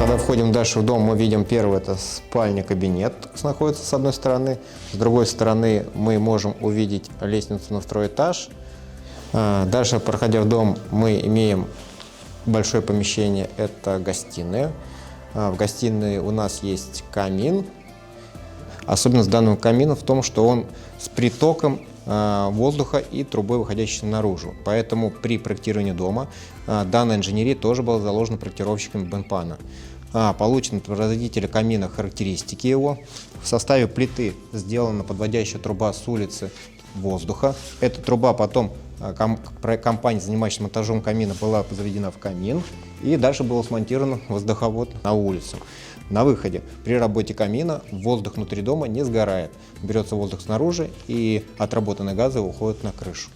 Когда входим дальше в дом, мы видим первый, это спальня, кабинет находится с одной стороны. С другой стороны мы можем увидеть лестницу на второй этаж. Дальше, проходя в дом, мы имеем большое помещение, это гостиная. В гостиной у нас есть камин. Особенность данного камина в том, что он с притоком воздуха и трубой, выходящей наружу. Поэтому при проектировании дома данная инженерия тоже была заложена проектировщиками Бенпана. Получены от производителя камина характеристики его. В составе плиты сделана подводящая труба с улицы воздуха. Эта труба потом компания, занимающаяся монтажом камина, была заведена в камин, и дальше был смонтирован воздуховод на улицу. На выходе при работе камина воздух внутри дома не сгорает. Берется воздух снаружи, и отработанные газы уходят на крышу.